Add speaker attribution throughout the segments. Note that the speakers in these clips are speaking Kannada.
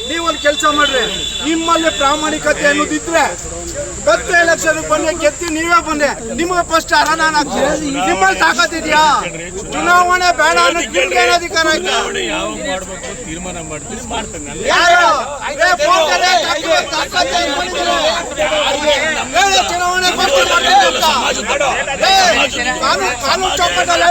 Speaker 1: ನೀವೊಂದು ಕೆಲಸ ಮಾಡ್ರಿ, ನಿಮ್ಮಲ್ಲಿ ಪ್ರಾಮಾಣಿಕತೆ ಅನ್ನೋದಿದ್ರೆ ಗತ್ತು ಎಲೆಕ್ಷನ್ ಬನ್ನಿ, ಗೆದ್ದು ನೀವೇ ಬನ್ನಿ, ನಿಮಗೆ ಫಸ್ಟ್ ನಾನು ಹಾಕ್ತೀನಿ. ನಿಮ್ಮಲ್ಲಿ ತಾಕತ್ತಿದ್ಯಾ? ಚುನಾವಣೆ ಬೇಡ ಅನ್ನೋದು ನಿಮ್ಗೆ ಏನು ಅಧಿಕಾರ ಆಯ್ತಾ? ಚುನಾವಣೆ ಕಾನೂನು ಚೌಕಟ್ಟಲ್ಲಿ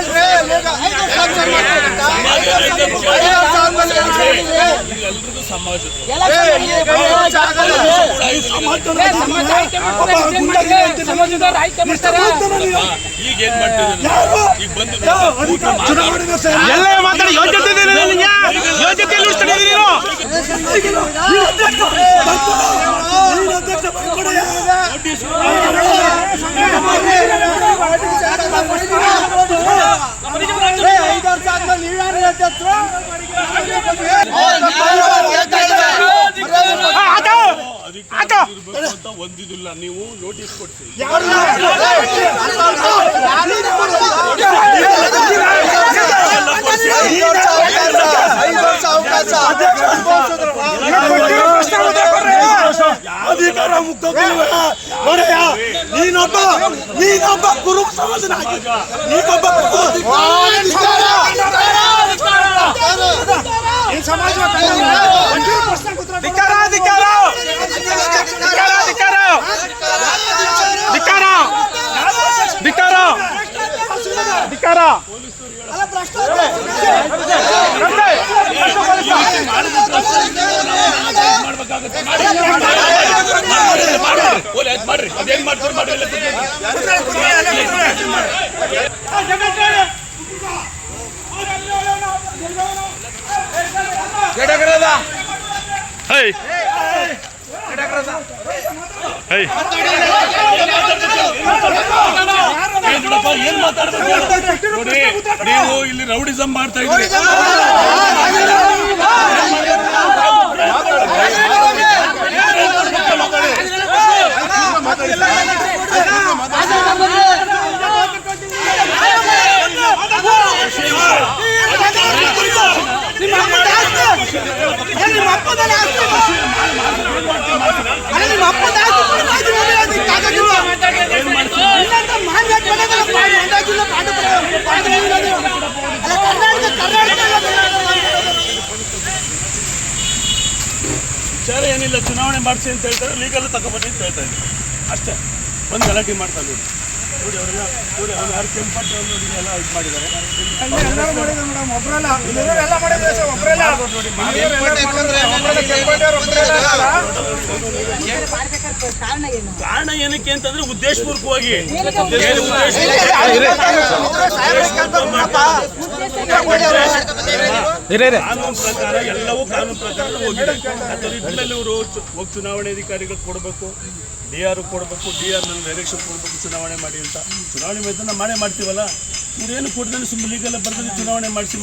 Speaker 2: ಎಲ್ಲ ಮಾತಾಡಿ ಯೋಗ್ಯತೆ ಒಂದಿದಿಲ್ಲ, ನೀವು ನೋಟಿಸ್ ಕೊಡ್ತೀವಿ. ಅಧಿಕಾರ ಮುಕ್ತ ನೀನೊಬ್ಬ ಕುರು ಸಮಾಜನ ಮಾಡ್ರಿ, ಅದೇನ್ ಮಾಡ್ತಾರೆ ಮಾಡ್ರಿ. ಏನ್ ಮಾತಾಡ್ಬೇಕು ನೋಡಿ, ನೀವು ಇಲ್ಲಿ ರೌಡಿಸಂ ಮಾಡ್ತಾ ಇದ್ದೀರಿ. ವಿಚಾರ ಏನಿಲ್ಲ, ಚುನಾವಣೆ ಮಾಡಿಸಿ ಅಂತ ಹೇಳ್ತಾರೆ, ಲೀಗಲ್ ತಗೊಬನ್ನಿ ಅಂತ ಹೇಳ್ತಾ ಇದ್ದಾರೆ ಅಷ್ಟೇ. ಒಂದು ಗಲಾಟೆ ಮಾಡ್ತಾ ನೋಡಿ ಅವರೆಲ್ಲ ನೋಡಿ, ಅವ್ರು ಯಾರು ಕೆಂಪಟ್ಟು ನೋಡಿ ಎಲ್ಲ ಇದು ಮಾಡಿದ್ದಾರೆ. ಕಾರಣ ಏನಕ್ಕೆ ಅಂತಂದ್ರೆ ಉದ್ದೇಶಪೂರ್ವಕವಾಗಿ ಕಾನೂನು ಪ್ರಕಾರ ಎಲ್ಲವೂ ಕಾನೂನು ಪ್ರಕಾರ ಹೋಗಿದೆ. ಇದ್ರಲ್ಲಿ ಇವರು ಹೋಗಿ ಚುನಾವಣೆ ಅಧಿಕಾರಿಗಳು ಕೊಡಬೇಕು, DR ಕೊಡಬೇಕು, DR ನನ್ನ ಡೈರೆಕ್ಷನ್ ಕೊಡಬೇಕು, ಚುನಾವಣೆ ಮಾಡಿ ಅಂತ. ಚುನಾವಣೆ ಮೈದಾನ ಮಾಡೇ ಮಾಡ್ತೀವಲ್ಲ, ಇವ್ರೇನು ಕೊಡ್ದಲ್ಲಿ ಸುಮ್ಮನೆ ಲೀಗಲ್ ಬರ್ದಲ್ಲಿ ಚುನಾವಣೆ ಮಾಡಿಸಿ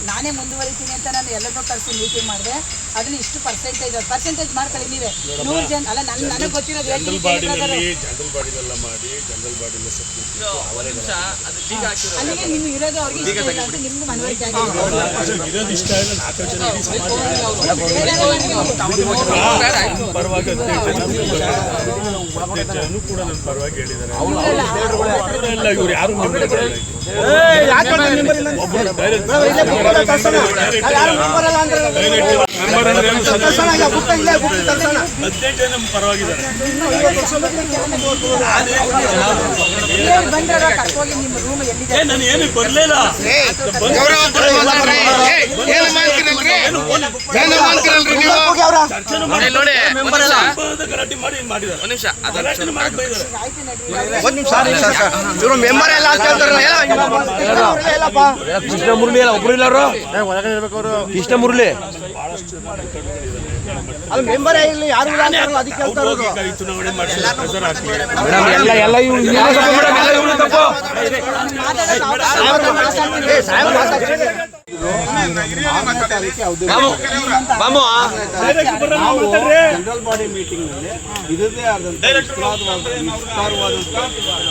Speaker 3: ನಾನೇ ಮುಂದುವರಿತೀನಿ ಅಂತ ನಾನು ಎಲ್ಲರೂ ಕರೆಸಿ ಮೀಟಿಂಗ್ ಮಾಡಿದೆ. ಅದನ್ನ ಇಷ್ಟು ಪರ್ಸೆಂಟೇಜ್ ಮಾಡ್ಕೊಳ್ಳಿ ನೀವೇ. 100 ಜನ ಅಲ್ಲ, ನನಗೆ ಗೊತ್ತಿರೋದು
Speaker 2: ಜನರಲ್ ಬಾಡಿಗೆಲ್ಲ ಮಾಡಿ ಜನರಲ್ ಬಾಡಿಲ್ಲ
Speaker 3: ಅಲ್ಲಿಗೆ ನೀವು ಇರೋದು ಅವ್ರಿಗೆ ಇಷ್ಟ ಇಲ್ಲ ಅಂತ ನಿಮ್ಗೂ ಮನವರಿಕೆ
Speaker 2: ಇರೋದು ಇಷ್ಟ ಇಲ್ಲ. 4 ಜನ ಪರವಾಗಿ 15 ಜನನು ಕೂಡ ನನ್ನ ಪರವಾಗಿ ಹೇಳಿದ್ದಾರೆ. ಅವರೆಲ್ಲ ಇವ್ರು ಯಾರು ಡೈರೆಕ್ಟ್
Speaker 1: ತರ್ಸೋಣ, ಈಗ ಬುಕ್ ಇಲ್ಲೇ ಬುಕ್ ತರ್ಸೋಣ.
Speaker 2: 18 ಜನ ಪರವಾಗಿದ್ದಾರೆ.
Speaker 3: ಬಂದ್ರೆ ಕರ್ಕೋಗಿ ನಿಮ್ಮ ರೂಮ್ ಎಲ್ಲಿದೆ?
Speaker 2: ನಾನು ಏನು ಬರ್ಲಿಲ್ಲ. ಚರ್ಚೆನೂ ಮಾಡಿ ಗಲಾಟೆ ಮಾಡಿ ಮಾಡಿದ್ದಾರೆ. ಗಲಾಟೆನೂ ಮಾಡಿ ಬೈದ್ದಾರೆ.
Speaker 1: ಒಂದ್ ನಿಮಿಷ ಇವರು ಮೆಂಬರ್ ಎಲ್ಲ ಅಂತ ಹೇಳ್ತಾರಲ್ಲ, ಹೇಳಪ್ಪ.
Speaker 4: ಕೃಷ್ಣ ಮುರಳಿ ಅಲ್ಲ, ಒಬ್ರು ಇಲ್ಲ ಅವರು. ಕೃಷ್ಣ ಮುರಳಿ
Speaker 1: ಅದು ಮೆಂಬರ್ ಇಲ್ಲಿ ಯಾರು ಇಲ್ಲ ಅಂತಾರಲ್ಲ, ಅದಕ್ಕೆ
Speaker 2: ಅವ್ರು
Speaker 1: ಹೇಳ್ತಾರ.
Speaker 2: ಹೋಗಿ ಈ ಚುನಾವಣೆ ಮಾಡಿಸಿ ಪ್ರೆಸರ್ ಹಾಕಿ.
Speaker 4: ಎಲ್ಲ ಇವ್ರು ತಪ್ಪು.
Speaker 1: ಜನರಲ್ ಬಾಡಿ ಮೀಟಿಂಗ್ ನಲ್ಲಿ ಇದರದೇ ಆದಂತ ವಿಸ್ತಾರವಾದಂತ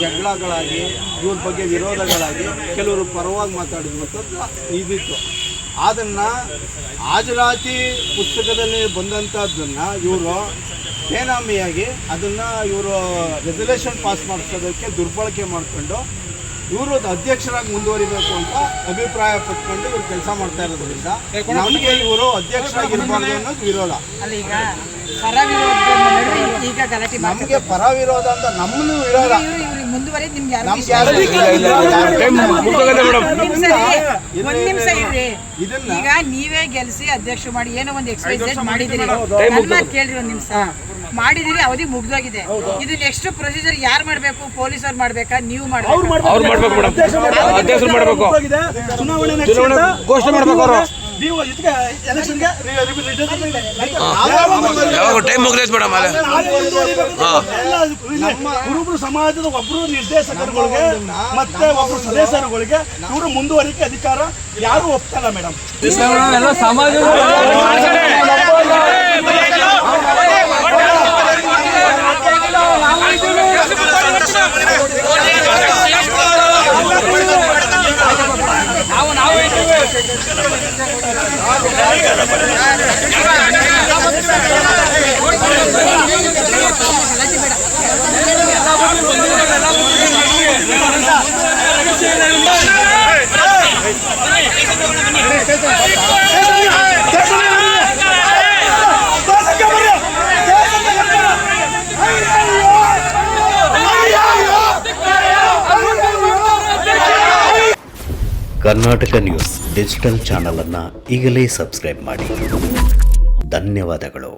Speaker 1: ಜಗಳಗಳಾಗಿ ಇವ್ರ ಬಗ್ಗೆ ವಿರೋಧಗಳಾಗಿ ಕೆಲವರು ಪರವಾಗಿ ಮಾತಾಡಿದಂಥದ್ದು ಇದಿತ್ತು. ಅದನ್ನ ಹಾಜರಾತಿ ಪುಸ್ತಕದಲ್ಲಿ ಬಂದಂಥದ್ದನ್ನ ಇವರು ಬೇನಾಮಿಯಾಗಿ ಅದನ್ನ ಇವರು ರೆಸಲ್ಯೂಷನ್ ಪಾಸ್ ಮಾಡಿಸೋದಕ್ಕೆ ದುರ್ಬಳಕೆ ಮಾಡಿಕೊಂಡು ಇವರು ಅಧ್ಯಕ್ಷರಾಗಿ ಮುಂದುವರಿಬೇಕು ಅಂತ ಅಭಿಪ್ರಾಯ ಪಟ್ಕೊಂಡು ಇವ್ರು ಕೆಲಸ ಮಾಡ್ತಾ ಇರೋದ್ರಿಂದ ನಮಗೆ ಇವರು ಅಧ್ಯಕ್ಷರಾಗಿರ್ಬಾರ್ದು ಅನ್ನೋದು ವಿರೋಧ.
Speaker 3: ಅಲ್ಲ, ಈಗ ಪರ ವಿರೋಧ ನಡುವೆ ಈಗ ಗಲಾಟೆ
Speaker 1: ನಮಗೆ ಪರ ವಿರೋಧ ಅಂತ ನಮ್ಮನ್ನು ವಿರೋಧ.
Speaker 3: ಇವ್ರಿಗೆ ಮುಂದುವರೆದು ನಿಮ್ಗೆ ಯಾರು
Speaker 1: ನಮ್ಗೆ
Speaker 3: ಒಂದ್ ನಿಮಿಷ ಇರ್ರಿ. ಈಗ ನೀವೇ ಗೆಲ್ಸಿ ಅಧ್ಯಕ್ಷ ಮಾಡಿ ಏನೋ ಒಂದು ಎಕ್ಸರ್ಸೈಸ್ ಮಾಡಿದಿರಿ. ನನ್ನ ಮಾತು ಕೇಳ್ರಿ ಒಂದ್ ನಿಮಿಷ. ಮಾಡಿದಿರಿ, ಅವಧಿ ಮುಗ್ದೋಗಿದೆ. ಇದು ನೆಕ್ಸ್ಟ್ ಪ್ರೊಸೀಜರ್ ಯಾರು ಮಾಡ್ಬೇಕು? ಪೊಲೀಸರು ಮಾಡ್ಬೇಕಾ, ನೀವು ಮಾಡ್ಬೇಕು?
Speaker 4: ಅವ್ರು ಮಾಡ್ಬೇಕು ಮೇಡಮ್, ಅಧ್ಯಕ್ಷರು ಮಾಡ್ಬೇಕು,
Speaker 2: ಚುನಾವಣೆ
Speaker 4: ಘೋಷಣೆ ಮಾಡ್ಬೇಕು ಅವರು.
Speaker 2: ನೀವು ಎಲೆಕ್ಷನ್ಗೆ
Speaker 4: ಯಾವಾಗ ಟೈಮ್ ಮುಗಿದೈತೆ ಮೇಡಮ್ ಅಲ್ಲೇ.
Speaker 2: ಕುರುಬರು ಸಮಾಜದ ಒಬ್ರು ನಿರ್ದೇಶಕರುಗಳಿಗೆ ಮತ್ತೆ ಒಬ್ರು ಸದಸ್ಯರುಗಳಿಗೆ ಇವರು ಮುಂದುವರಿಕೆ ಅಧಿಕಾರ ಯಾರು ಒಪ್ತಲ್ಲ ಮೇಡಮ್.
Speaker 4: ಎಲ್ಲ ಸಮಾಜ
Speaker 5: ಕರ್ನಾಟಕ ನ್ಯೂಸ್ ಡಿಜಿಟಲ್ ಚಾನಲ್ ಅನ್ನು ಈಗಲೇ ಸಬ್ಸ್ಕ್ರೈಬ್ ಮಾಡಿ. ಧನ್ಯವಾದಗಳು.